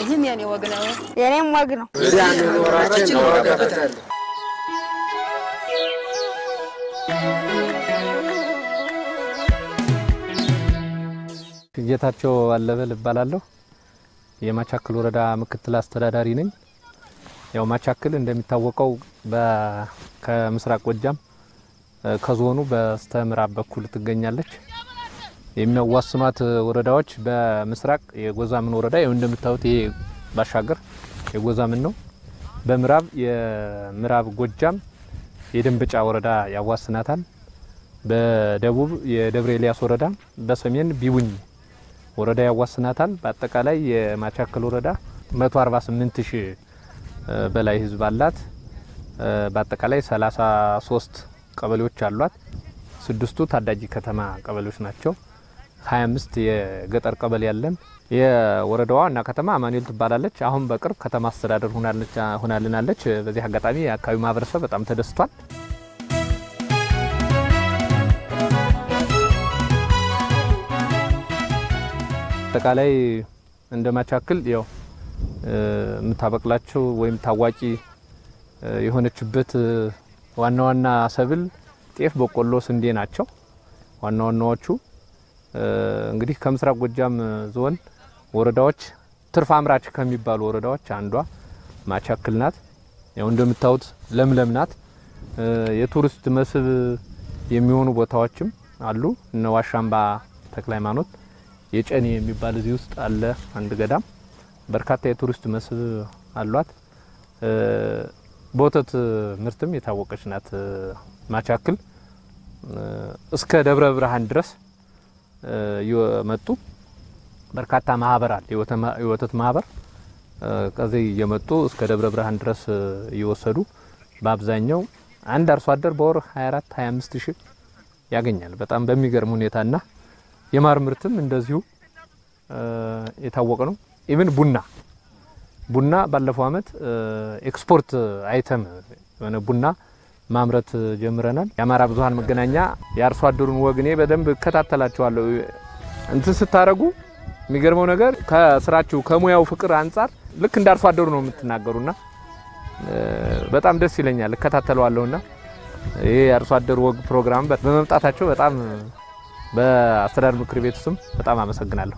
ይሄም ያኔ ወግ ነው የኔም ወግ ነው ያን ኖራችን ወራበታል ጌታቸው አለበል እባላለሁ የማቻክል ወረዳ ምክትል አስተዳዳሪ ነኝ ያው ማቻክል እንደሚታወቀው ከምስራቅ ጎጃም ከዞኑ በስተምዕራብ በኩል ትገኛለች የሚያዋስኗት ወረዳዎች በምስራቅ የጎዛምን ወረዳ እንደምታዩት ይሄ ባሻገር የጎዛምን ነው በምዕራብ የምዕራብ ጎጃም የደንበጫ ወረዳ ያዋስናታል በደቡብ የደብረ ኤልያስ ወረዳ በሰሜን ቢቡኝ ወረዳ ያዋስናታል በአጠቃላይ የማቻክል ወረዳ 148000 በላይ ህዝብ አላት በአጠቃላይ 33 ቀበሌዎች አሏት 6ቱ ታዳጊ ከተማ ቀበሌዎች ናቸው 25 የገጠር ቀበሌ ያለን የወረዳዋ እና ከተማ አማኑኤል ትባላለች አሁን በቅርብ ከተማ አስተዳደር ሆናልናለች በዚህ አጋጣሚ የአካባቢው ማህበረሰብ በጣም ተደስቷል አጠቃላይ እንደማቻክል ያው ምታበቅላቸው ወይም ታዋቂ የሆነችበት ዋና ሰብል ጤፍ በቆሎ ስንዴ ናቸው ዋናዎቹ እንግዲህ ከምስራቅ ጎጃም ዞን ወረዳዎች ትርፍ አምራች ከሚባሉ ወረዳዎች አንዷ ማቻክል ናት ያው እንደምታዩት ለምለም ናት የቱሪስት መስህብ የሚሆኑ ቦታዎችም አሉ እነ ዋሻምባ ተክለሃይማኖት የጨኔ የሚባል እዚህ ውስጥ አለ አንድ ገዳም በርካታ የቱሪስት መስህብ አሏት ቦተት ምርትም የታወቀች ናት ማቻክል እስከ ደብረ ብርሃን ድረስ የመጡ በርካታ ማህበር አለ የወተት ማህበር ከዚህ የመጡ እስከ ደብረ ብርሃን ድረስ ይወሰዱ በአብዛኛው አንድ አርሶ አደር በወር 24000 ያገኛል በጣም በሚገርም ሁኔታና የማር ምርትም እንደዚሁ የታወቀ ነው ኢቭን ቡና ባለፈው አመት ኤክስፖርት አይተም የሆነ ቡና ማምረት ጀምረናል የአማራ ብዙሃን መገናኛ ያርሶ አደሩን ወግኔ በደንብ ከታተላቸዋለሁ እንትን ስታረጉ የሚገርመው ነገር ከስራችሁ ከሙያው ፍቅር አንፃር ልክ እንዳርሶ አደሩ ነው የምትናገሩና በጣም ደስ ይለኛል ከታተለዋለሁና ይሄ ያርሶ አደሩ ወግ ፕሮግራም በመምጣታቸው በጣም በአስተዳደር ምክር ቤት ስም በጣም አመሰግናለሁ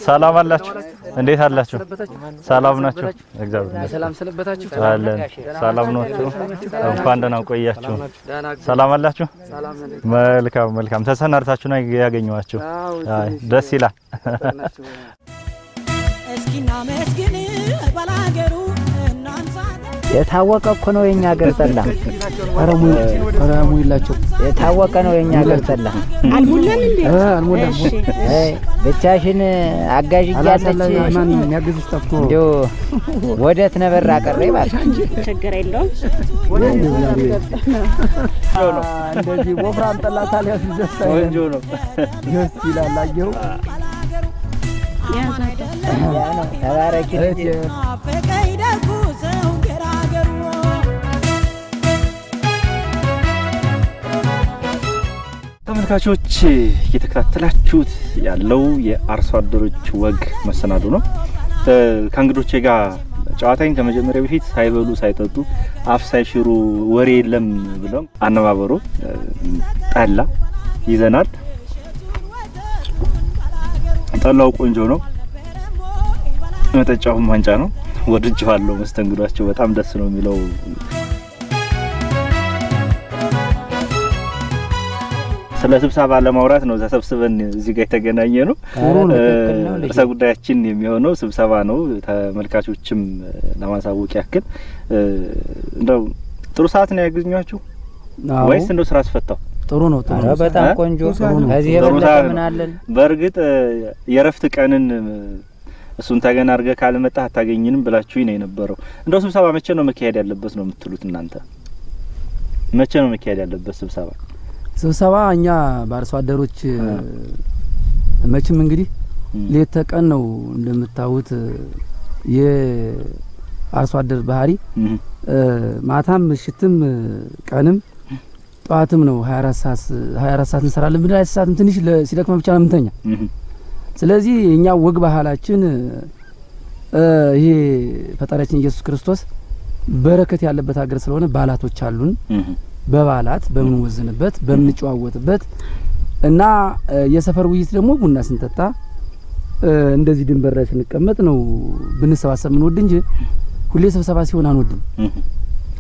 ሰላም አላችሁ እንዴት አላችሁ ሰላም ናችሁ እግዚአብሔር ሰላም ስለበታችሁ ሰላም ናችሁ እንኳን ደህና ቆያችሁ ሰላም አላችሁ መልካም ተሰናርታችሁ ነው ያገኘዋችሁ ደስ ይላል እስኪና መስግን ባላገሩ እናንሳ የታወቀ እኮ ነው የኛ ሀገር ጠላ አረሙ ይላችሁ የታወቀ ነው የኛ ሀገር ጠላ አልሙላን እንዴ አልሙላን ብቻሽን አጋዥ ያለች ማን የሚያግዝሽ ጠፍቶ እንዴ ወደት ነበር አቀረይ ባል ችግር የለውም እንደዚህ ወፍራም ጠላ ታሊያስ ደስ ወንጆ ነው ደስ ይላል አየው ተባረክ አፈቀይ ደጉ ሰው ገራገሩ ተመልካቾች እየተከታተላችሁት ያለው የአርሶ አደሮች ወግ መሰናዶ ነው ከእንግዶቼ ጋር ጨዋታን ከመጀመሪያ በፊት ሳይበሉ ሳይጠጡ አፍ ሳይሽሩ ወሬ የለም ብለው አነባበሩ ጠላ ይዘናል ጠላው ቆንጆ ነው መጠጫው ማንጫ ነው ወድጄዋለሁ መስተንግዷቸው በጣም ደስ ነው የሚለው ስለ ስብሰባ ለማውራት ነው ተሰብስበን እዚህ ጋር የተገናኘ ነው ርዕሰ ጉዳያችን የሚሆነው ስብሰባ ነው ተመልካቾችም ለማሳወቅ ያክል እንደው ጥሩ ሰዓት ነው ያገኛችሁ ወይስ እንደው ስራ አስፈታው ጥሩ ነው በጣም ቆንጆ ከዚህ የበለጠ ምን አለን በርግጥ የረፍት ቀንን እሱን ታገና አርገ ካልመጣ አታገኝንም ብላችሁ ነው የነበረው እንደው ስብሰባ መቼ ነው መካሄድ ያለበት ነው የምትሉት እናንተ መቼ ነው መካሄድ ያለበት ስብሰባ እኛ በአርሶ አደሮች መቼም እንግዲህ ሌት ተቀን ነው እንደምታዩት የአርሶ አደር ባህሪ ማታም ምሽትም ቀንም ጧትም ነው 24 ሰዓት እንሰራለን ብለን 24 ሰዓት ትንሽ ሲደክመን ብቻ ነው የምንተኛ። ስለዚህ እኛ ወግ ባህላችን ይሄ ፈጣሪያችን ኢየሱስ ክርስቶስ በረከት ያለበት ሀገር ስለሆነ ባላቶች አሉን። በባላት በምንወዝንበት በምንጨዋወትበት እና የሰፈር ውይይት ደግሞ ቡና ስንጠጣ እንደዚህ ድንበር ላይ ስንቀመጥ ነው ብንሰባሰብ ምን ወድ እንጂ ሁሌ ስብሰባ ሲሆን አንወድም።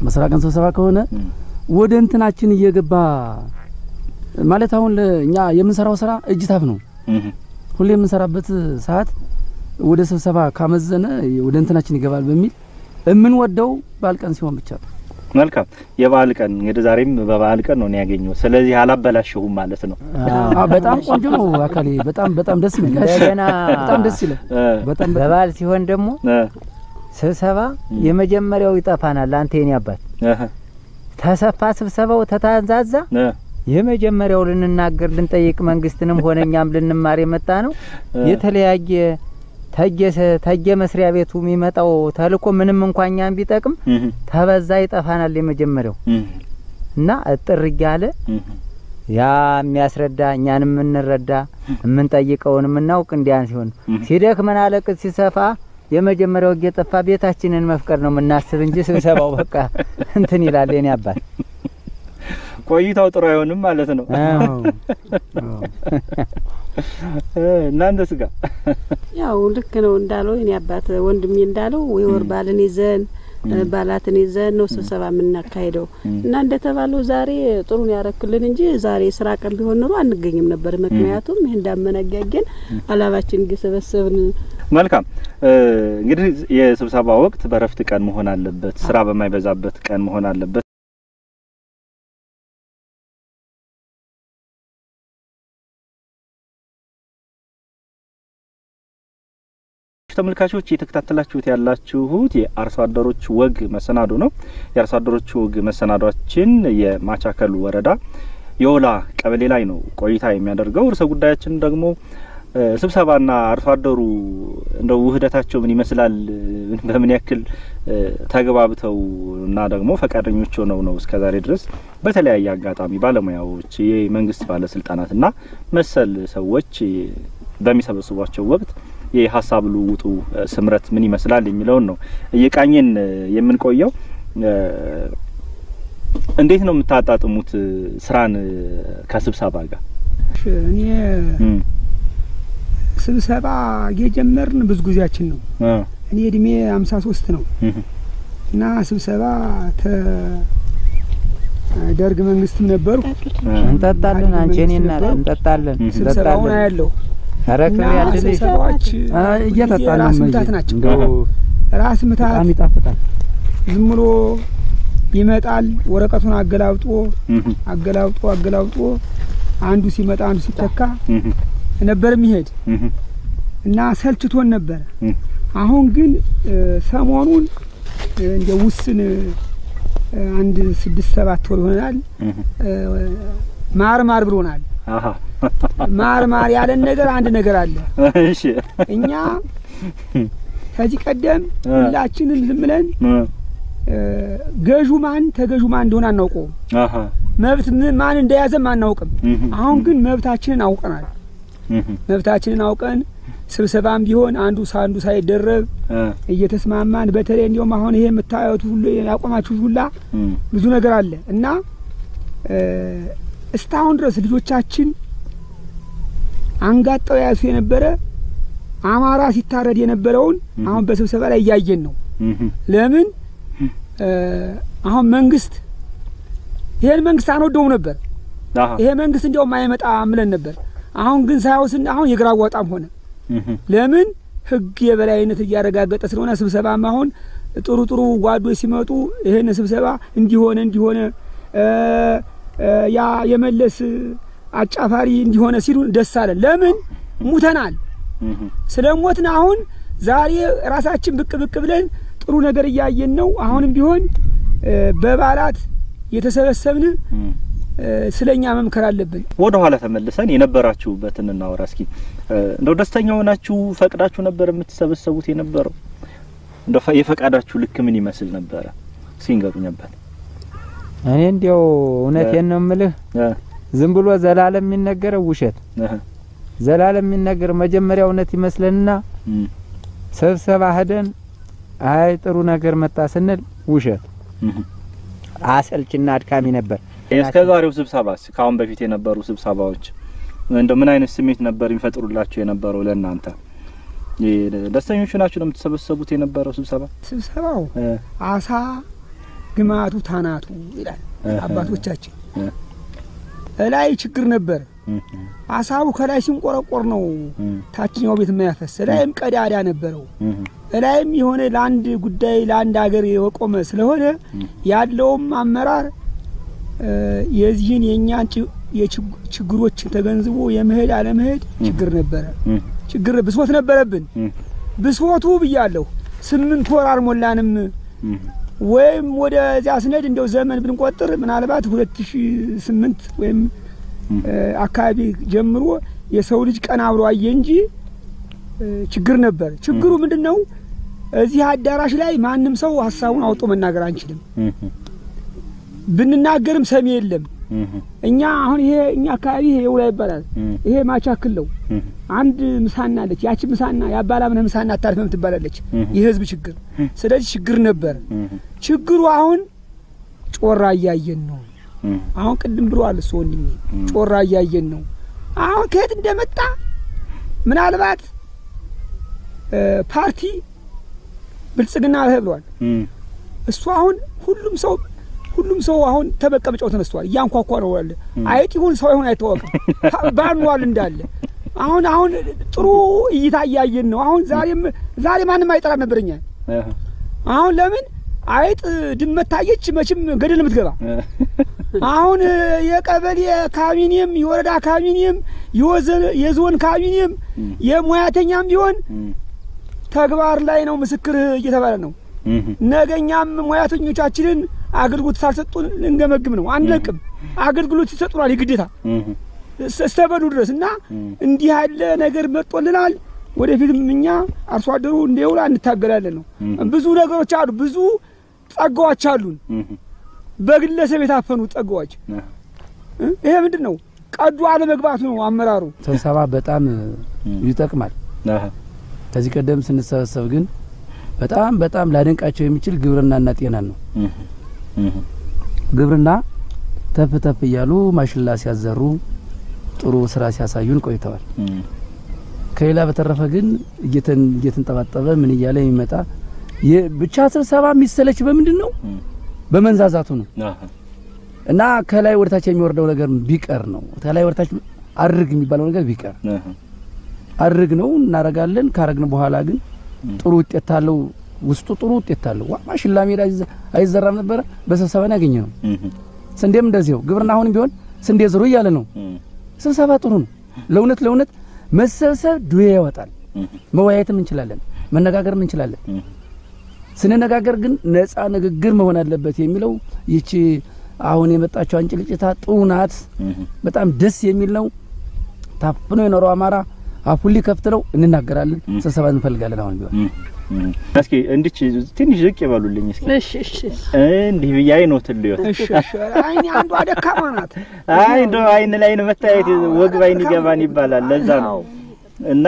መስራ ቀን ስብሰባ ከሆነ ወደ እንትናችን እየገባ ማለት አሁን እኛ የምንሰራው ስራ እጅታፍ ነው። ሁሌ የምንሰራበት ሰዓት ወደ ስብሰባ ካመዘነ ወደ እንትናችን ይገባል በሚል እምንወደው ባልቀን ሲሆን ብቻ ነው። መልካም የባል ቀን እንግዲህ ዛሬም በባል ቀን ነው ያገኘው። ስለዚህ አላበላሽሁም ማለት ነው። በጣም ቆንጆ ነው አካሌ በጣም ደስ ይላል። እንደገና በጣም ደስ ይላል። በጣም በባል ሲሆን ደግሞ ስብሰባ የመጀመሪያው ይጠፋናል። አንተ የኔ አባት ተሰፋ ስብሰባው ተታዛዛ የመጀመሪያው ልንናገር ልንጠይቅ መንግስትንም ሆነኛም ልንማር የመጣ ነው። የተለያየ ተጀ መስሪያ ቤቱ የሚመጣው ተልኮ ምንም እንኳን ቢጠቅም ተበዛ ይጠፋናል የመጀመሪያው እና እጥር ያለ ያ የሚያስረዳ እኛንም እንረዳ የምንጠይቀውን እናውቅ እንዲያን ሲሆን ሲደክመን አለቅት ሲሰፋ የመጀመሪያው እየጠፋ ቤታችንን መፍቀር ነው የምናስብ እንጂ ስብሰባው በቃ እንትን ይላል የኔ አባት። ቆይታው ጥሩ አይሆንም ማለት ነው። እናንተስ ጋር ያው ልክ ነው እንዳለው የኔ አባት ወንድሜ እንዳለው ወይወር ባልን ይዘን ባላትን ይዘን ነው ስብሰባ የምናካሄደው እና እንደተባለው ዛሬ ጥሩን ያረክልን እንጂ ዛሬ ስራ ቀን ቢሆን ኖሮ አንገኝም ነበር። ምክንያቱም ይሄ እንዳመነጋገን አላባችን ገሰበሰብን። መልካም እንግዲህ የስብሰባ ወቅት በረፍት ቀን መሆን አለበት፣ ስራ በማይበዛበት ቀን መሆን አለበት። ተመልካቾች እየተከታተላችሁት ያላችሁት የአርሶ አደሮች ወግ መሰናዶ ነው። የአርሶ አደሮች ወግ መሰናዷችን የማቻከል ወረዳ የወላ ቀበሌ ላይ ነው ቆይታ የሚያደርገው። ርዕሰ ጉዳያችን ደግሞ ስብሰባና አርሶ አደሩ እንደው ውህደታቸው ምን ይመስላል፣ በምን ያክል ተግባብተው እና ደግሞ ፈቃደኞች ሆነው ነው እስከዛሬ ድረስ በተለያየ አጋጣሚ ባለሙያዎች የመንግስት ባለስልጣናትና መሰል ሰዎች በሚሰበስቧቸው ወቅት የሐሳብ ልውውጡ ስምረት ምን ይመስላል የሚለው ነው እየቃኘን የምንቆየው። እንዴት ነው የምታጣጥሙት ስራን ከስብሰባ ጋር? እኔ ስብሰባ የጀመርን ብዙ ጊዜያችን ነው። እኔ እድሜ 53 ነው እና ስብሰባ ደርግ መንግስትም ነበርኩ። እንጠጣለን አንቺኔና እንጠጣለን ስብሰባውን ያለው አረከብ ያድልኝ ሰዎች እየተጣጣሉ ናቸው። ራስ ምታት በጣም ይጣፍጣል። ዝም ብሎ ይመጣል ወረቀቱን አገላብጦ አንዱ ሲመጣ አንዱ ሲተካ ነበር የሚሄድ እና ሰልችቶን ነበር። አሁን ግን ሰሞኑን እንደ ውስን አንድ 6-7 ወር ይሆናል ማር ብሎናል። ማር ያለን ነገር አንድ ነገር አለ። እሺ እኛ ከዚህ ቀደም ሁላችንም ዝም ብለን ገዡ ማን ተገዡ ማን እንደሆነ አናውቀውም። መብት ማን እንደያዘም አናውቅም። አሁን ግን መብታችንን አውቀናል። መብታችንን አውቀን ስብሰባም ቢሆን አንዱ ሳይደረብ እየተስማማን በተለይ እንደውም አሁን ይሄ የምታዩት ሁሉ ያቆማችሁ ሁላ ብዙ ነገር አለ እና እስካሁን ድረስ ልጆቻችን አንጋጠው ያሱ የነበረ አማራ ሲታረድ የነበረውን አሁን በስብሰባ ላይ ያያየን ነው። ለምን አሁን መንግስት ይሄን መንግስት አንወደውም ነበር። ይሄ መንግስት እንደውም አይመጣ አምለን ነበር። አሁን ግን ሳይወስን አሁን የግራው ወጣም ሆነ። ለምን ህግ የበላይነት እያረጋገጠ ስለሆነ ስብሰባም አሁን ጥሩ ጓዶች ሲመጡ ይሄን ስብሰባ እንዲሆነ ያ የመለስ አጫፋሪ እንዲሆነ ሲሉ ደስ አለ። ለምን ሙተናል። ስለሞትን አሁን ዛሬ ራሳችን ብቅ ብለን ጥሩ ነገር እያየን ነው። አሁንም ቢሆን በባላት የተሰበሰብን ስለኛ መምከር አለብን። ወደ ኋላ ተመልሰን የነበራችሁበትን እናወራ እስኪ። እንደው ደስተኛ ሆናችሁ ፈቅዳችሁ ነበር የምትሰበሰቡት የነበረው? እንደው የፈቃዳችሁ ልክ ምን ይመስል ነበር? ሲንገሩኝበት እኔ እንዲያው እውነቴን ነው የምልህ ዝም ብሎ ዘላለም የሚነገረው ውሸት ዘላለም የሚነገር መጀመሪያ እውነት ይመስለንና ስብሰባ ሄደን አይ ጥሩ ነገር መጣ ስንል ውሸት አሰልችና አድካሚ ነበር። እስከዛሬው ስብሰባስ ካሁን በፊት የነበሩ ስብሰባዎች እንደው ምን አይነት ስሜት ነበር ይፈጥሩላችሁ የነበረው ለእናንተ? ደስተኞች ናችሁ ለምትሰበሰቡት የነበረው ስብሰባው አሳ ግማቱ ታናቱ ይላል አባቶቻችን። እላይ ችግር ነበር። አሳቡ ከላይ ሲንቆረቆር ነው ታችኛው ቤት የሚያፈስ። እላይም ቀዳዳ ነበረው። እላይም የሆነ ለአንድ ጉዳይ ለአንድ ሀገር የቆመ ስለሆነ ያለውም አመራር የዚህን የኛን ችግሮችን ተገንዝቦ የመሄድ አለመሄድ ችግር ነበረ። ችግር ብሶት ነበረብን። ብሶቱ ብያለሁ 8 ወር አልሞላንም። ወይም ወደ ዚያ ስነድ እንደው ዘመን ብንቆጥር ምናልባት 2008 ወይም አካባቢ ጀምሮ የሰው ልጅ ቀና ብሎ አየ እንጂ ችግር ነበር። ችግሩ ምንድነው? እዚህ አዳራሽ ላይ ማንም ሰው ሐሳቡን አውጥቶ መናገር አንችልም። ብንናገርም ሰሚ የለም። እኛ አሁን ይሄ እኛ አካባቢ የውላ ይባላል። ይሄ ማቻክል ነው። አንድ ምሳና አለች። ያቺ ምሳና ያባላምን ምሳና አታርፈም ትባላለች። የህዝብ ችግር። ስለዚህ ችግር ነበር። ችግሩ አሁን ጮራ እያየን ነው። አሁን ቅድም ብሏል እሱ ወንድሜ ጮራ እያየን ነው። አሁን ከየት እንደመጣ ምናልባት ፓርቲ ብልጽግና ተብሏል። እሱ አሁን ሁሉም ሰው አሁን ተበቀመጫው ተነስቷል። ያንኳኳ ነው አለ። አይጥ ይሁን ሰው ይሁን አይተዋወቅም። ባንዋል እንዳለ አሁን ጥሩ እይታ እያየን ነው። አሁን ዛሬ ማንም አይጠራ ነበርኛ። አሁን ለምን አይጥ ድመት ታየች መቼም ገደል የምትገባ። አሁን የቀበሌ ካቢኔም የወረዳ ካቢኔም የዞን ካቢኔም የሙያተኛም ቢሆን ተግባር ላይ ነው ምስክር እየተባለ ነው። ነገኛም ሙያተኞቻችንን አገልግሎት ሳልሰጡን እንገመግም ነው። አንለቅም። አገልግሎት ይሰጡናል ይግዴታ እስተበሉ ድረስና እንዲህ ያለ ነገር መጥቶልናል። ወደፊትም እኛ አርሶ አደሩ እንደውላ እንታገላለን ነው። ብዙ ነገሮች አሉ። ብዙ ጸጋዎች አሉን። በግለሰብ የታፈኑ ጸጋዎች። ይሄ ምንድነው? ቀዱ አለ መግባቱ ነው አመራሩ። ስብሰባ በጣም ይጠቅማል። ከዚህ ቀደም ስንሰበሰብ ግን በጣም ላደንቃቸው የሚችል ግብርናና ጤና ነው። ግብርና ተፍ እያሉ ማሽላ ሲያዘሩ ጥሩ ስራ ሲያሳዩን ቆይተዋል። ከሌላ በተረፈ ግን እየተንጠባጠበ ምን እያለ የሚመጣ ብቻ ስብሰባ የሚሰለች በምንድነው? በመንዛዛቱ ነው። እና ከላይ ወርታች የሚወርደው ነገር ቢቀር ነው። ከላይ ወርታች አርግ የሚባለው ነገር ቢቀር አርግ ነው እናረጋለን። ካረግን በኋላ ግን ጥሩ ውጤት አለው። ውስጡ ጥሩ ውጤት አለው። ማሽላ ሜዳ አይዘራም ነበር በስብሰባ ያገኘ ነው። ስንዴም እንደዚያው ግብርና አሁንም ቢሆን ስንዴ ዝሩ እያለ ነው። ስብሰባ ጥሩ ነው። ለእውነት መሰብሰብ ዱዬ ያወጣል። መወያየትም እንችላለን፣ መነጋገርም እንችላለን። ስንነጋገር ግን ነፃ ንግግር መሆን አለበት የሚለው ይቺ አሁን የመጣቸው አንጭልጭታ ጥሩ ናት። በጣም ደስ የሚል ነው። ታፍኖ የኖረው አማራ አፉሊ ከፍተው እንናገራለን። ስብሰባ እንፈልጋለን። አሁን ቢሆን እስኪ እንዲች ትንሽ ዝቅ ይበሉልኝ እስኪ። እሺ እንዲህ ብያይ ነው ትልዩ። እሺ አይኔ አንዱ አደካማ ናት። አይ እንደው አይን ላይ ነው መታየት ወግ ባይን ይገባን ይባላል። ለዛ ነው እና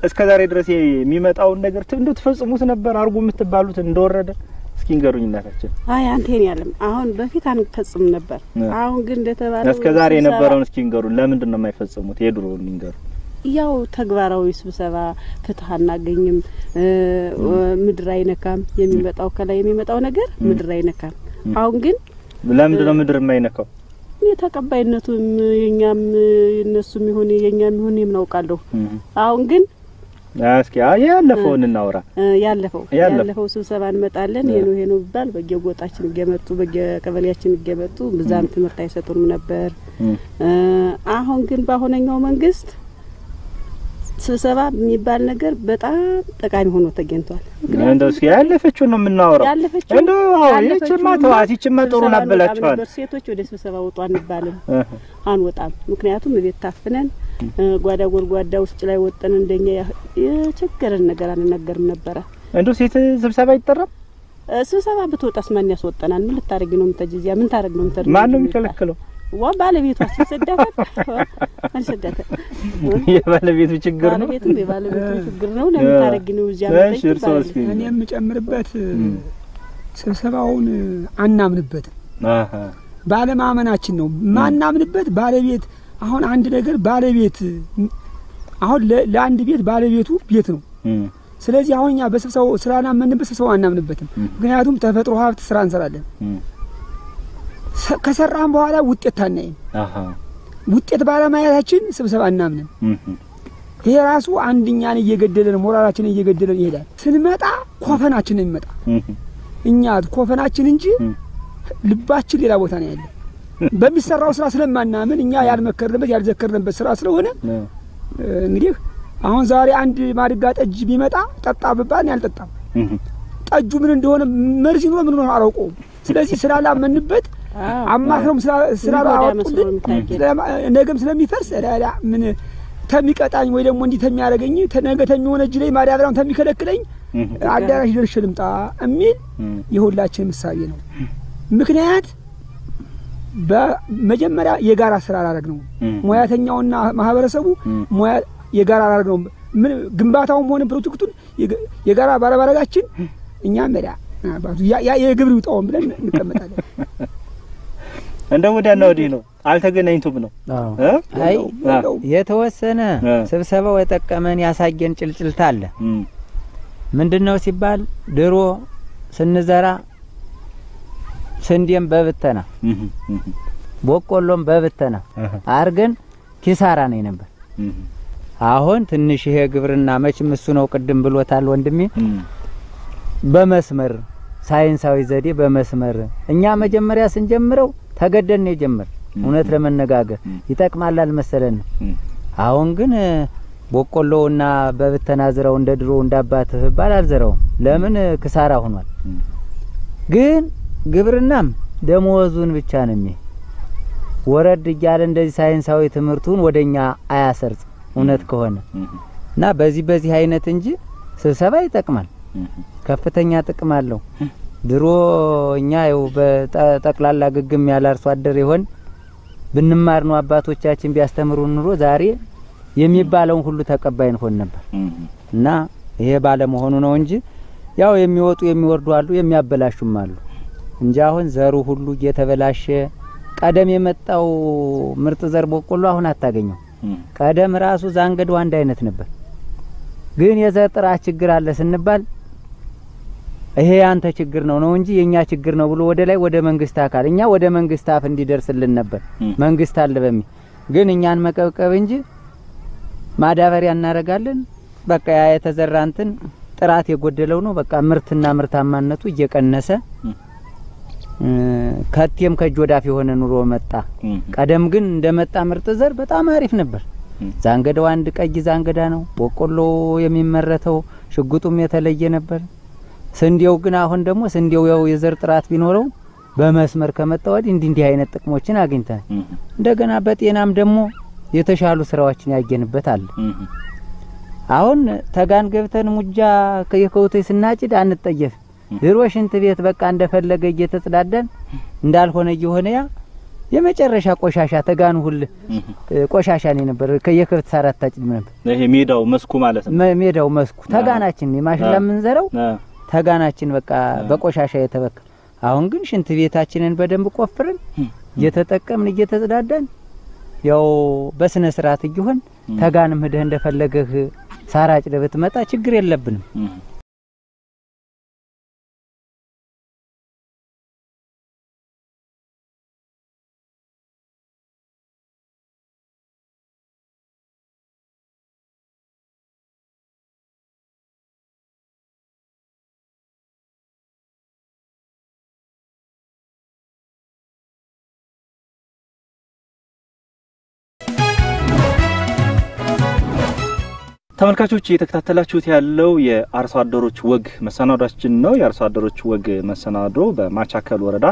እስከዛሬ ድረስ የሚመጣውን ነገር እንደው ተፈጽሙት ነበር አርጉ የምትባሉት እንደወረደ እስኪ እንገሩኝ እናታችን። አይ አንቴን ያለም አሁን በፊት አንፈጽም ነበር። አሁን ግን እንደተባለው እስከዛሬ የነበረውን እስኪ እንገሩን። ለምንድን ነው የማይፈጽሙት? የድሮውን እንገሩ። ያው ተግባራዊ ስብሰባ ፍትህ አናገኝም። ምድር አይነካም። የሚመጣው ከላይ የሚመጣው ነገር ምድር አይነካም። አሁን ግን ለምንድን ነው ምድር የማይነካው? የተቀባይነቱም የኛም እነሱም ይሁን የኛም ይሁን የምናውቃለሁ። አሁን ግን እስኪ ያለፈውን እናውራ። ያለፈው ስብሰባ እንመጣለን። ይሄ ነው ይባል በየጎጣችን ገመጡ በየቀበሌያችን ገመጡ ብዛም ትምህርት አይሰጡንም ነበር። አሁን ግን ባሆነኛው መንግስት ስብሰባ የሚባል ነገር በጣም ጠቃሚ ሆኖ ተገኝቷል። እንደው ያለፈችው ነው የምናወራው እንደው ይችማ ተዋት ይችማ ጥሩ ናበላችኋል ሴቶች ወደ ስብሰባ ወጡ አንባልም አንወጣም ምክንያቱም ቤት ታፍነን ጓዳ ጎልጓዳ ውስጥ ላይ ወጠን እንደኛ የቸገረን ነገር አንነገርም ነበር እንደው ሴት ስብሰባ ይጠራም ስብሰባ ብትወጣስ ማን ያስወጣናል ምን ልታረጊ ነው ምትጂያ ምን ታረግ ነው ምትር ማን ነው የሚከለክለው ባለቤቷ ሲሰደፈ አንሰደፈ የባለቤቱ ችግር ነው የባለቤቱ ችግር ነው ለምን ታረጊ ነው እዚያ ማለት እኔ የምጨምርበት ስብሰባውን አናምንበት ባለማመናችን ነው ማናምንበት ባለቤት አሁን አንድ ነገር ባለቤት አሁን ለአንድ ቤት ባለቤቱ ቤት ነው ስለዚህ አሁን እኛ በስብሰባው ስላናመንበት ስብሰባው አናምንበትም ምክንያቱም ተፈጥሮ ሀብት ስራ እንሰራለን ከሰራን በኋላ ውጤት ታናይም ውጤት ባለማየታችን ስብሰባ እናምንም ይሄ ራሱ አንድኛን እየገደለን ሞራላችንን እየገደለን ይሄዳል ስንመጣ ኮፈናችን ነው የሚመጣ እኛ ኮፈናችን እንጂ ልባችን ሌላ ቦታ ነው ያለው በሚሰራው ስራ ስለማናምን እኛ ያልመከርንበት ያልዘከርንበት ስራ ስለሆነ እንግዲህ አሁን ዛሬ አንድ ማድጋ ጠጅ ቢመጣ ጠጣ ብባል ያልጠጣም ጠጁ ምን እንደሆነ መርዚ ነው ምን ነው አላውቀውም ስለዚህ ስላላመንበት አማክረም ስላላወጡልን ነገም ስለሚፈርስ ላላ ምን ተሚቀጣኝ ወይ ደግሞ እንዲ ተሚያረገኝ ነገ ተሚሆነ እጅ ላይ ማዳብራውን ተሚከለክለኝ አዳራሽ ደርሼ ልምጣ እሚል የሁላችን ምሳሌ ነው ምክንያት በመጀመሪያ የጋራ ስራ አላረግ ነው ሙያተኛውና ማህበረሰቡ ሙያ የጋራ አላረግ ነው ምን ግንባታውም ሆነ ፕሮጀክቱን የጋራ ባለባረጋችን እኛ መዳ አባቱ ያ የግብር ይውጣው ብለን እንቀመጣለን እንደው ወዲያና ወዲህ ነው አልተገናኝቱም ነው አይ የተወሰነ ስብሰባው የጠቀመን ያሳየን ጭልጭልታ አለ ምንድነው ሲባል ድሮ ስንዘራ ስንዴም በብተና ቦቆሎም በብተና አርገን ኪሳራ ነው ነበር አሁን ትንሽ ይሄ ግብርና መችም እሱ ነው ቅድም ብሎታል ወንድሜ በመስመር ሳይንሳዊ ዘዴ በመስመር እኛ መጀመሪያ ስንጀምረው ተገደን ነው ጀመር እውነት ለመነጋገር ይጠቅማል አልመሰለን አሁን ግን ቦቆሎውና በብተና ዝራው እንደ ድሮ እንዳባትህ ባላልዘራው ለምን ክሳራ ሆኗል ግን ግብርናም ደሞዙን ብቻ ነው ወረድ ይያለ እንደዚህ ሳይንሳዊ ትምህርቱን ወደኛ አያሰርጽ እውነት ከሆነ እና በዚህ አይነት እንጂ ስብሰባ ይጠቅማል ከፍተኛ ጥቅም አለው ድሮ እኛ ያው በጠቅላላ ግግም ያላርሱ አደር ይሆን ብንማር ነው አባቶቻችን ቢያስተምሩን ኑሮ ዛሬ የሚባለውን ሁሉ ተቀባይን ሆነ ነበር እና ይሄ ባለ መሆኑ ነው እንጂ ያው የሚወጡ የሚወርዱ አሉ የሚያበላሹም አሉ እንጂ አሁን ዘሩ ሁሉ እየተበላሸ ቀደም የመጣው ምርጥ ዘር ቦቆሎ አሁን አታገኘው ቀደም ራሱ ዛንገዱ አንድ አይነት ነበር ግን የዘር ጥራት ችግር አለ ስንባል ይሄ አንተ ችግር ነው እንጂ የኛ ችግር ነው ብሎ ወደ ላይ ወደ መንግስት አካል እኛ ወደ መንግስት አፍ እንዲደርስልን ነበር መንግስት አለ በሚ ግን እኛን መቀበቀብ እንጂ ማዳበሪያ እናረጋለን በቃ ያ የተዘራንትን ጥራት የጎደለው ነው በቃ ምርትና ምርታማነቱ እየቀነሰ ከቲም ከጆዳፍ የሆነ ኑሮ መጣ ቀደም ግን እንደመጣ ምርጥ ዘር በጣም አሪፍ ነበር ዛንገዳው አንድ ቀይ ዛንገዳ ነው ቦቆሎ የሚመረተው ሽጉጡም የተለየ ነበር ስንዴው ግን አሁን ደግሞ ስንዴው ያው የዘር ጥራት ቢኖረው በመስመር ከመጣ ወዲህ እንዲህ አይነት ጥቅሞችን አግኝተን እንደገና በጤናም ደግሞ የተሻሉ ስራዎችን ያገኝበት አለ አሁን ተጋን ገብተን ሙጃ ከየከውቴ ስናጭድ አንጠየፍ ድሮ ሽንት ቤት በቃ እንደፈለገ እየተጽዳደን እንዳልሆነ እየሆነ ያ የመጨረሻ ቆሻሻ ተጋን ሁሉ ቆሻሻ ነበር ከየከብት ሳራት ታጭድ ነበር ይሄ ሜዳው መስኩ ማለት ነው ሜዳው መስኩ ተጋናችን የማሽላ ምንዘረው ተጋናችን በቃ በቆሻሻ የተበከለ አሁን ግን ሽንት ቤታችንን በደንብ ቆፍረን እየተጠቀምን እየተጽዳደን ያው በስነ ስርዓት ይሁን ተጋንም ሄደህ እንደፈለገህ ሳራጭ ደብት መጣ ችግር የለብንም ተመልካቾች እየተከታተላችሁት ያለው የአርሶ አደሮች ወግ መሰናዷችን ነው። የአርሶ አደሮች ወግ መሰናዶ በማቻከል ወረዳ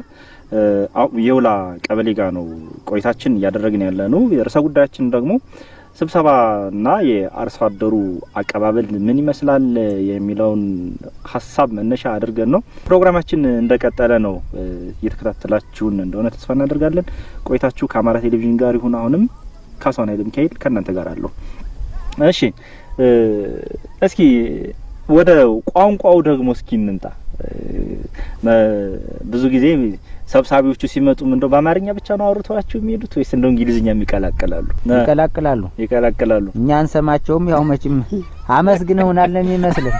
የውላ ቀበሌ ጋር ነው ቆይታችን ያደረግን ያለነው። የርዕሰ ጉዳያችን ደግሞ ስብሰባና የአርሶ አደሩ አቀባበል ምን ይመስላል የሚለውን ሐሳብ መነሻ አድርገን ነው። ፕሮግራማችን እንደቀጠለ ነው። እየተከታተላችሁን እንደሆነ ተስፋ እናደርጋለን። ቆይታችሁ ከአማራ ቴሌቪዥን ጋር ይሁን። አሁንም ካሳሁን ኃይለ ሚካኤል ከእናንተ ጋር አለው። እሺ እስኪ ወደ ቋንቋው ደግሞ እስኪ እንምጣ። ብዙ ጊዜ ሰብሳቢዎቹ ሲመጡ እንደው በአማርኛ ብቻ ነው አውርተዋቸው የሚሄዱት ወይስ እንደው እንግሊዝኛም ይቀላቀላሉ? ይቀላቀላሉ። እኛ አንሰማቸውም። ያው መቼም አመስግነውናል ነው የሚመስለው።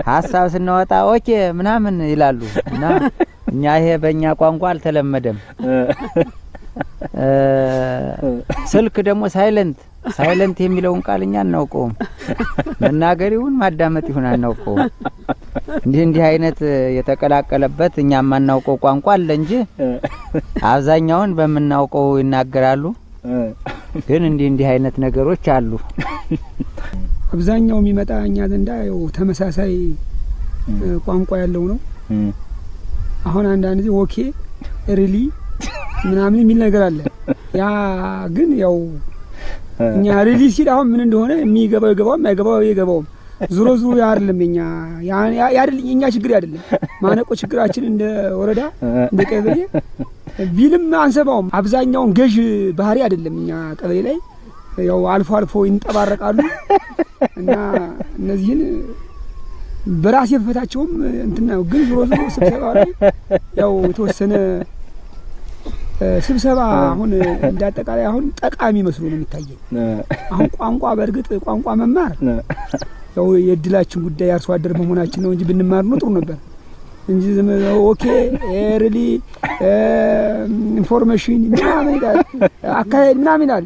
ሐሳብ ስናወጣ ኦኬ ምናምን ይላሉ እና እኛ ይሄ በእኛ ቋንቋ አልተለመደም። ስልክ ደግሞ ሳይለንት የሚለውን ቃልኛ እናውቀውም። መናገሪውን ማዳመጥ ይሁን አናውቀውም። እንዲህ አይነት የተቀላቀለበት እኛ ማናውቀው ቋንቋ አለ እንጂ አብዛኛውን በመናውቀው ይናገራሉ። ግን እንዲህ አይነት ነገሮች አሉ። አብዛኛው የሚመጣ እኛ ዘንዳ ያው ተመሳሳይ ቋንቋ ያለው ነው። አሁን አንዳንድ ጊዜ ኦኬ ሪሊ ምናምን የሚል ነገር አለ። ያ ግን ያው እኛ ሪሊ ሲል አሁን ምን እንደሆነ የሚገባው ይገባው ዙሮ ያርለም እኛ ችግር አይደለም። ማነቆ ችግራችን እንደ ወረዳ እንደ ቀበሌ ቢልም አንሰባውም። አብዛኛውን ገዥ ባህሪ አይደለም እኛ ቀበሌ ላይ ያው አልፎ ይንጠባረቃሉ እና እነዚህን በራስ የፈታቸውም እንትና ግን ዙሮ ስብሰባ ላይ ያው የተወሰነ ስብሰባ አሁን እንዳጠቃላይ አሁን ጠቃሚ መስሎ ነው የሚታየኝ። አሁን ቋንቋ በእርግጥ ቋንቋ መማር ያው የድላችን ጉዳይ አርሶ አደር መሆናችን ነው እንጂ ብንማር ነው ጥሩ ነበር እንጂ ኦኬ ሪሊ ኢንፎርሜሽን ምናምን ይላል አካሄድ ምናምን ይላል።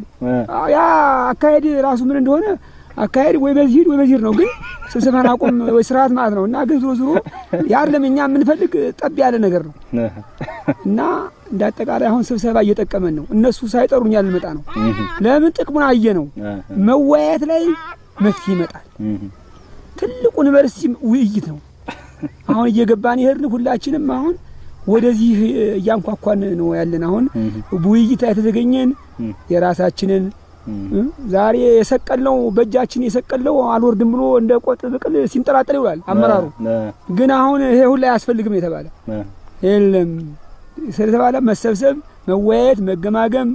ያ አካሄድ ራሱ ምን እንደሆነ አካሄድ ወይ በዚህ ነው። ግን ስብሰባን አቆም ወይ ስርዓት ማለት ነው እና ግን ዙሮ ያርለም እኛ የምንፈልግ ጠብ ያለ ነገር ነው እና እንዳጠቃላይ አሁን ስብሰባ እየጠቀመን ነው። እነሱ ሳይጠሩኛል ልመጣ ነው። ለምን ጥቅሙን አየ ነው። መወያየት ላይ መፍትሄ ይመጣል። ትልቁ ዩኒቨርሲቲ ውይይት ነው። አሁን እየገባን ይሄርን ሁላችንም አሁን ወደዚህ እያንኳኳን ነው ያለን። አሁን ውይይት ላይ ተገኘን የራሳችንን ዛሬ የሰቀለው በእጃችን የሰቀለው አልወርድም ብሎ እንደ ቆጥ ብቅል ሲንጠራጠል ይውላል አመራሩ። ግን አሁን ይሄ ሁሉ ያስፈልግም የተባለ የለም ስለተባለ መሰብሰብ፣ መወያየት፣ መገማገም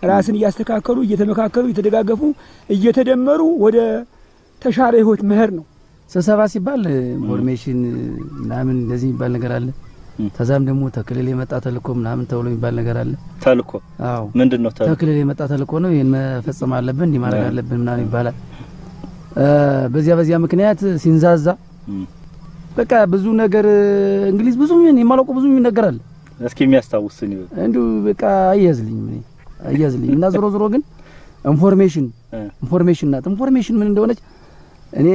ራስን እያስተካከሉ እየተመካከሉ እየተደጋገፉ እየተደመሩ ወደ ተሻለ ህይወት መሄድ ነው። ስብሰባ ሲባል ኢንፎርሜሽን ምናምን እንደዚህ የሚባል ነገር አለ። ተዛም ደግሞ ተክልል የመጣ ተልኮ ምናምን ተብሎ የሚባል ነገር አለ። ተልኮ አዎ ምንድነው? ተክልል የመጣ ተልኮ ነው። ይሄን መፈጸም አለብን እንዲህ ማድረግ አለብን ምናምን ይባላል። በዚያ ምክንያት ሲንዛዛ በቃ ብዙ ነገር እንግሊዝ ብዙ ምን የማለቁ ብዙ ነገር አለ። እስኪ የሚያስታውስኝ እንዱ በቃ አያዝልኝ እና ዞሮ ግን ኢንፎርሜሽን ናት። ኢንፎርሜሽን ምን እንደሆነች እኔ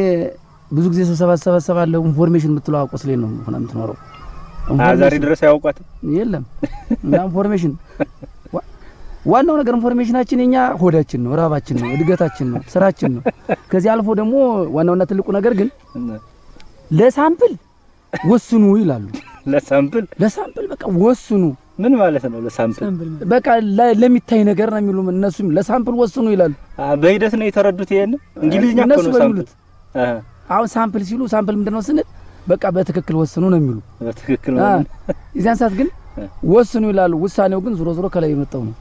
ብዙ ጊዜ ሰበሰባለሁ። ኢንፎርሜሽን የምትለው አቆስሌ ነው ሆነ የምትኖረው ዛሬ ድረስ ያውቋት የለም እና ኢንፎርሜሽን ዋናው ነገር ኢንፎርሜሽናችን የኛ ሆዳችን ነው፣ ራባችን ነው፣ እድገታችን ነው፣ ስራችን ነው። ከዚህ አልፎ ደግሞ ዋናውና ትልቁ ነገር ግን ለሳምፕል ወስኑ ይላሉ። ለሳምፕል በቃ ወስኑ ምን ማለት ነው? ለሳምፕል በቃ ለሚታይ ነገር ነው የሚሉ እነሱም ለሳምፕል ወስኑ ይላሉ። በሂደት ነው የተረዱት። ይሄን እንግሊዝኛ እኮ ነው ሳምፕል። አሁን ሳምፕል ሲሉ ሳምፕል ምንድነው ስንል በቃ በትክክል ወስኑ ነው የሚሉ። በትክክል ነው። እዚያን ሰዓት ግን ወስኑ ይላሉ። ውሳኔው ግን ዞሮ ከላይ የመጣው ነው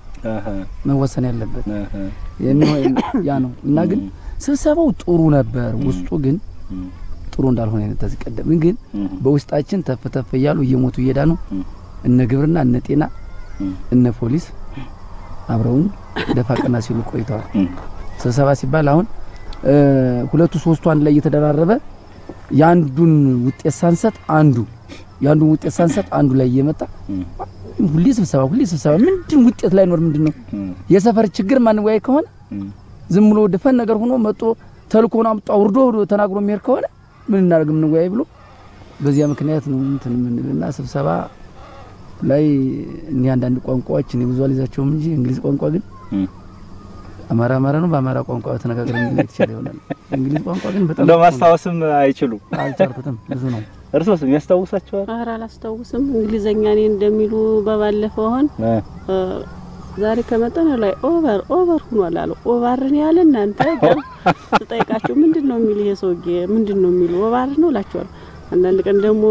መወሰን ያለበት ያ ነው እና ግን ስብሰባው ጥሩ ነበር። ውስጡ ግን ጥሩ እንዳልሆነ ተዚህ ቀደም ግን በውስጣችን ተፈተፈ ያሉ እየሞቱ እየዳኑ እነ ግብርና እነ ጤና እነ ፖሊስ አብረውን ደፋቀና ሲሉ ቆይተዋል። ስብሰባ ሲባል አሁን ሁለቱ ሶስቱ አንድ ላይ እየተደራረበ ያንዱን ውጤት ሳንሰጥ ያንዱን ውጤት ሳንሰጥ አንዱ ላይ እየመጣ ሁሌ ስብሰባ ምንድን ውጤት ላይ ኖር ምንድነው የሰፈር ችግር ማን ወይ ከሆነ ዝም ብሎ ደፈን ነገር ሆኖ መጥቶ ተልኮና አምጣ ወርዶ ተናግሮ የሚሄድ ከሆነ ምን እናደርግ ምን ወይ ብሎ በዚያ ምክንያት ነው እንትን ምንልና ስብሰባ ላይ እኛ አንዳንድ ቋንቋዎች ነው ቪዙዋሊዛቸውም እንጂ እንግሊዝ ቋንቋ ግን አማራ ነው በአማራ ቋንቋ ተነጋግረን እንግሊዝ ይሆናል እንግሊዝ ቋንቋ ግን በጣም ለማስታወስም አይችሉም አልቻልኩትም ብዙ ነው እርሶስ የሚያስታውሳቸው ኧረ አላስታውስም እንግሊዘኛ እኔ እንደሚሉ በባለፈው አሁን ዛሬ ከመጣን ላይ ኦቨር ሆኗል አሉ ኦቨርን ያለ እናንተ ተጠይቃችሁ ምንድነው የሚል ይሄ ሰውዬ ምንድነው የሚል ኦቨር ነው ላችኋል አንዳንድ ቀን ደግሞ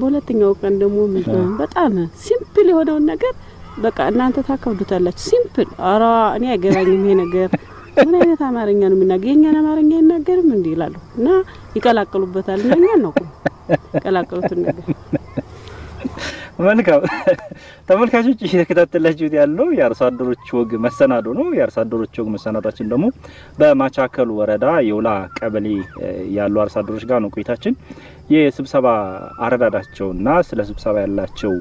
በሁለተኛው ቀን ደግሞ ምንድነው በጣም ሲምፕል የሆነውን ነገር በቃ እናንተ ታከብዱታላችሁ ሲምፕል አራ እኔ አይገባኝም ይሄ ነገር ምን አይነት አማርኛ ነው የሚናገር የኛን አማርኛ ይናገርም እንዴ ይላሉ እና ይቀላቀሉበታል እኛ ነው ቀላቀሉት ነገር መልካም ተመልካቾች እየተከታተላችሁት ያለው የአርሶ አደሮች ወግ መሰናዶ ነው የአርሶ አደሮች ወግ መሰናዳችን ደግሞ በማቻከል ወረዳ የውላ ቀበሌ ያሉ አርሶ አደሮች ጋር ነው ቆይታችን የስብሰባ አረዳዳቸውና ስለ ስብሰባ ያላቸው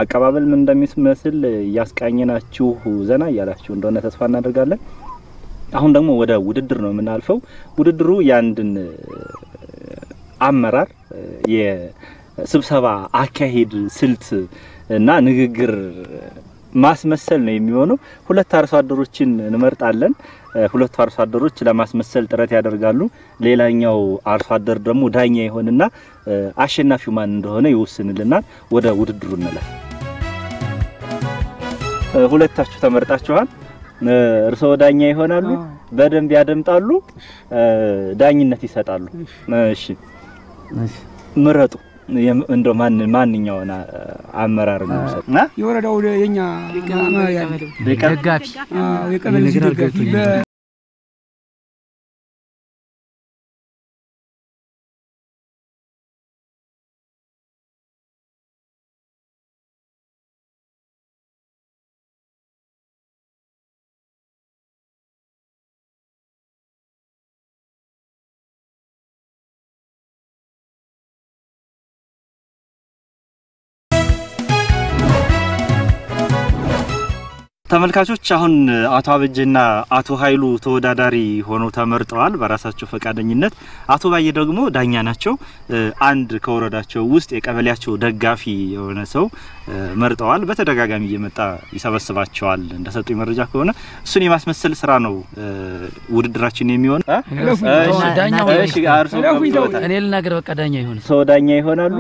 አቀባበል ምን እንደሚመስል ያስቃኘናችሁ ዘና ያላችሁ እንደሆነ ተስፋ እናደርጋለን አሁን ደግሞ ወደ ውድድር ነው የምናልፈው ውድድሩ ያንድን አመራር የስብሰባ አካሄድ ስልት እና ንግግር ማስመሰል ነው የሚሆነው ሁለት አርሶ አደሮችን እንመርጣለን ሁለት አርሶ አደሮች ለማስመሰል ጥረት ያደርጋሉ ሌላኛው አርሶ አደር ደግሞ ዳኛ ይሆንና አሸናፊው ማን እንደሆነ ይወስንልናል ወደ ውድድሩ እንለፍ ሁለታችሁ ተመርጣችኋል እርሶ ዳኛ ይሆናሉ በደንብ ያደምጣሉ ዳኝነት ይሰጣሉ እሺ ምረጡ እንደው ማንኛውና አመራር ነው የወረዳው የኛ ደጋፊ የቀበሌ ደጋፊ ተመልካቾች አሁን አቶ አበጀና አቶ ኃይሉ ተወዳዳሪ ሆነው ተመርጠዋል በራሳቸው ፈቃደኝነት አቶ ባየ ደግሞ ዳኛ ናቸው አንድ ከወረዳቸው ውስጥ የቀበሌያቸው ደጋፊ የሆነ ሰው መርጠዋል በተደጋጋሚ እየመጣ ይሰበስባቸዋል እንደሰጡኝ መረጃ ከሆነ እሱን የማስመሰል ስራ ነው ውድድራችን የሚሆን ዳኛው እሺ አርሶ እኔ ልናገር በቃ ዳኛ ይሆን ሰው ዳኛ ይሆናሉ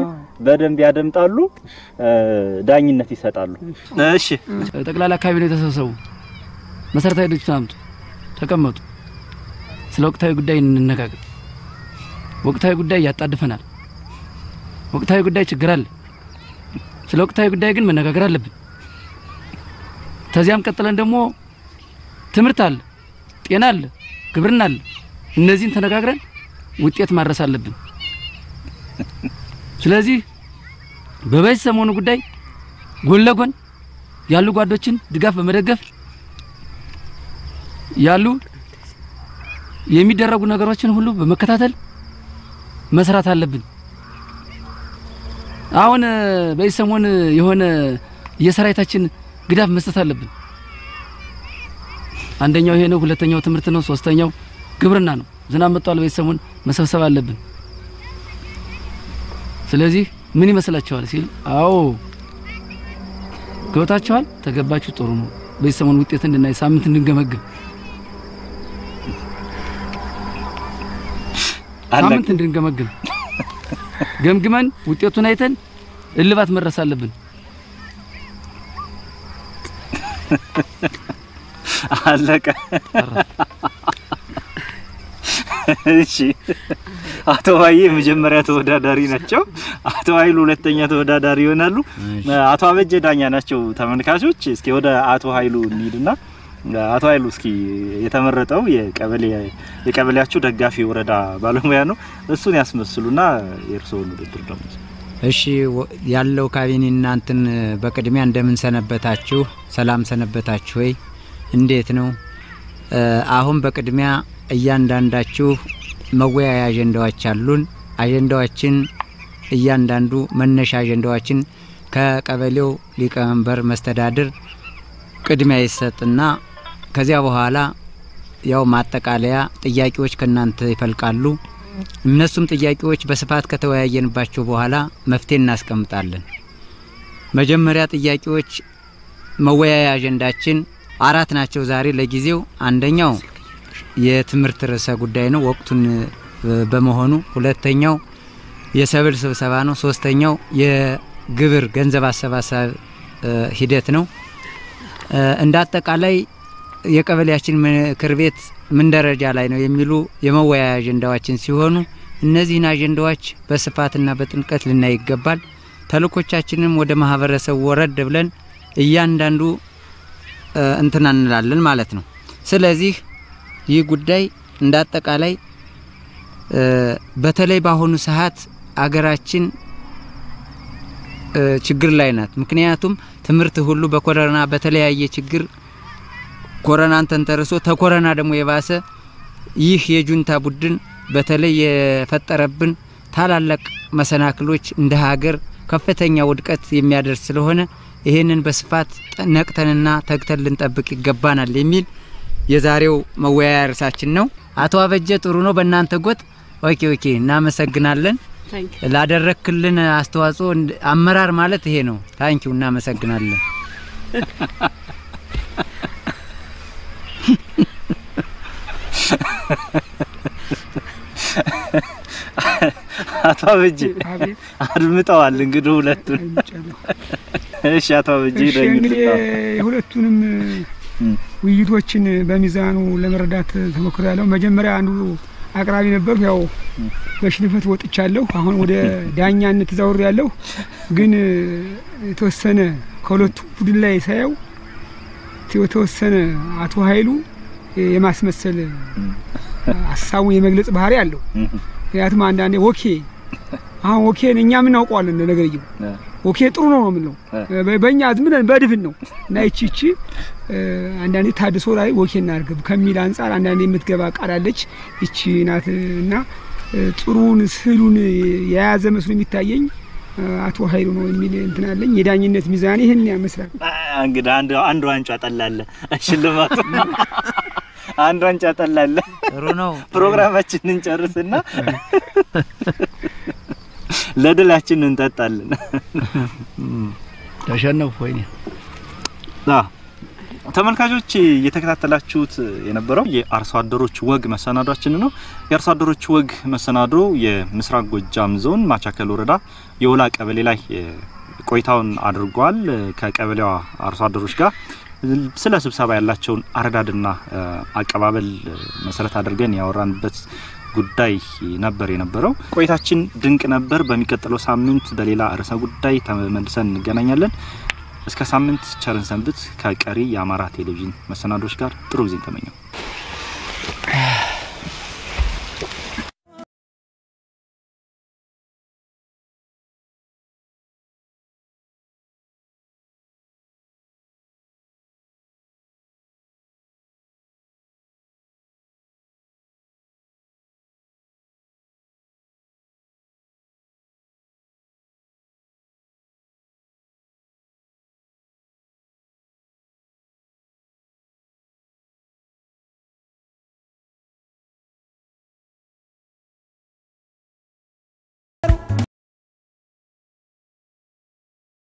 በደንብ ያደምጣሉ ዳኝነት ይሰጣሉ እሺ ጠቅላላ ካቢኔ ተሰብሰቡ መሰረታዊ ድርጅት አምጡ ተቀመጡ ስለ ወቅታዊ ጉዳይ እንነጋገር ወቅታዊ ጉዳይ ያጣድፈናል ወቅታዊ ጉዳይ ችግር አለ ስለ ወቅታዊ ጉዳይ ግን መነጋገር አለብን ተዚያም ቀጥለን ደግሞ ትምርት አለ ጤና አለ ግብርና አለ እነዚህን ተነጋግረን ውጤት ማድረስ አለብን ስለዚህ በበዚህ ሰሞኑ ጉዳይ ጎን ለጎን ያሉ ጓዶችን ድጋፍ በመደገፍ ያሉ የሚደረጉ ነገሮችን ሁሉ በመከታተል መስራት አለብን አሁን በዚህ ሰሞን የሆነ የሰራዊታችን ግዳፍ መስጠት አለብን አንደኛው ይሄ ነው ሁለተኛው ትምርት ነው ሶስተኛው ግብርና ነው ዝናብ መጥቷል በዚህ ሰሞን መሰብሰብ አለብን ስለዚህ ምን ይመስላችኋል ሲል አዎ ገብታችኋል ተገባችሁ ጥሩ ነው በዚህ ሰሞን ውጤት እንድናይ ሳምንት እንድንገመግም ሳምንት እንድንገመግም ገምግመን ውጤቱን አይተን እልባት መድረስ አለብን አለቀ እሺ አቶ ባየ መጀመሪያ ተወዳዳሪ ናቸው አቶ ኃይሉ ሁለተኛ ተወዳዳሪ ይሆናሉ አቶ አበጀ ዳኛ ናቸው ተመልካቾች እስኪ ወደ አቶ ኃይሉ እንሂድና አቶ ኃይሉ እስኪ የተመረጠው የቀበሌያችሁ ደጋፊ ወረዳ ባለሙያ ነው እሱን ያስመስሉና የርሶን ውድድር ደግሞ እሺ ያለው ካቢኔ እናንተን በቅድሚያ እንደምን ሰነበታችሁ ሰላም ሰነበታችሁ ወይ እንዴት ነው አሁን በቅድሚያ እያንዳንዳችሁ መወያያ አጀንዳዎች አሉን አጀንዳዎችን እያንዳንዱ መነሻ አጀንዳዎችን ከቀበሌው ሊቀመንበር መስተዳድር ቅድሚያ ይሰጥና ከዚያ በኋላ ያው ማጠቃለያ ጥያቄዎች ከናንተ ይፈልቃሉ እነሱም ጥያቄዎች በስፋት ከተወያየንባቸው በኋላ መፍትሄ እናስቀምጣለን መጀመሪያ ጥያቄዎች መወያያ አጀንዳችን 4 ናቸው ዛሬ ለጊዜው። አንደኛው የትምህርት ርዕሰ ጉዳይ ነው ወቅቱን በመሆኑ፣ ሁለተኛው የሰብል ስብሰባ ነው፣ ሶስተኛው የግብር ገንዘብ አሰባሰብ ሂደት ነው። እንዳጠቃላይ የቀበሌያችን ምክር ቤት ምን ደረጃ ላይ ነው የሚሉ የመወያያ አጀንዳዎችን ሲሆኑ እነዚህን አጀንዳዎች በስፋትና በጥልቀት ልናይ ይገባል። ተልእኮቻችንም ወደ ማህበረሰቡ ወረድ ብለን እያንዳንዱ እንትና እንላለን ማለት ነው። ስለዚህ ይህ ጉዳይ እንዳጠቃላይ በተለይ ባሁኑ ሰዓት አገራችን ችግር ላይ ናት። ምክንያቱም ትምህርት ሁሉ በኮሮና በተለያየ ችግር ኮሮናን ተንተርሶ ተኮሮና ደግሞ የባሰ ይህ የጁንታ ቡድን በተለይ የፈጠረብን ታላላቅ መሰናክሎች እንደ ሀገር ከፍተኛ ውድቀት የሚያደርስ ስለሆነ ይሄንን በስፋት ነቅተንና ተግተን ልንጠብቅ ይገባናል የሚል የዛሬው መወያያ ርዕሳችን ነው። አቶ አበጀ ጥሩ ነው በእናንተ ጎጥ። ኦኬ እናመሰግናለን ላደረክልን አስተዋጽኦ። አመራር ማለት ይሄ ነው። ታንኪው እናመሰግናለን። አቶ አበጀ አድምጠዋል እንግዲህ ሁለቱን። እሺ አቶ አበጀ እንግዲህ የሁለቱንም ውይይቶችን በሚዛኑ ለመረዳት ተሞክራለሁ። መጀመሪያ አንዱ አቅራቢ ነበር፣ ያው በሽንፈት ወጥቻለሁ። አሁን ወደ ዳኛነት ተዛውሬ ያለሁ። ግን የተወሰነ ከሁለቱ ቡድን ላይ ሳይው የተወሰነ አቶ ኃይሉ የማስመሰል ሐሳቡ የመግለጽ ባህሪ አለው። ያትማ አንዳንዴ ኦኬ አሁን ኦኬ እኛ ምን እናውቀዋለን ነገርየው ኦኬ ጥሩ ነው ነው በእኛ ዝም ብለን በድፍን ነው እና እቺ አንዳንዴ ታድሶ ላይ ኦኬ እናርገብ ከሚል አንፃር አንዳንዴ የምትገባ ቃላለች እቺ ናትና ጥሩን ስሉን የያዘ መስሎ የሚታየኝ አቶ ኃይሉ ነው የሚል እንትናለኝ። የዳኝነት ሚዛን ይሄን ያመስላል። እንግዲህ አንድ ዋንጫ ጠላለ ሽልማቱ አንድ ዋንጫ ጠላለ። ጥሩ ነው። ፕሮግራማችንን ጨርስና ለድላችን እንጠጣለን። ተሸነፉ ወይ? ተመልካቾች እየተከታተላችሁት የነበረው የአርሶ አደሮች ወግ መሰናዷችን ነው። የአርሶ አደሮች ወግ መሰናዶ የምስራቅ ጎጃም ዞን ማቻከል ወረዳ የወላ ቀበሌ ላይ ቆይታውን አድርጓል። ከቀበሌዋ አርሶ አደሮች ጋር ስለ ስብሰባ ያላቸውን አረዳድና አቀባበል መሰረት አድርገን ያወራንበት ጉዳይ ነበር የነበረው። ቆይታችን ድንቅ ነበር። በሚቀጥለው ሳምንት በሌላ ርዕሰ ጉዳይ ተመልሰን እንገናኛለን። እስከ ሳምንት ቸርን ሰንብት። ከቀሪ የአማራ ቴሌቪዥን መሰናዶች ጋር ጥሩ ጊዜ ተመኘው።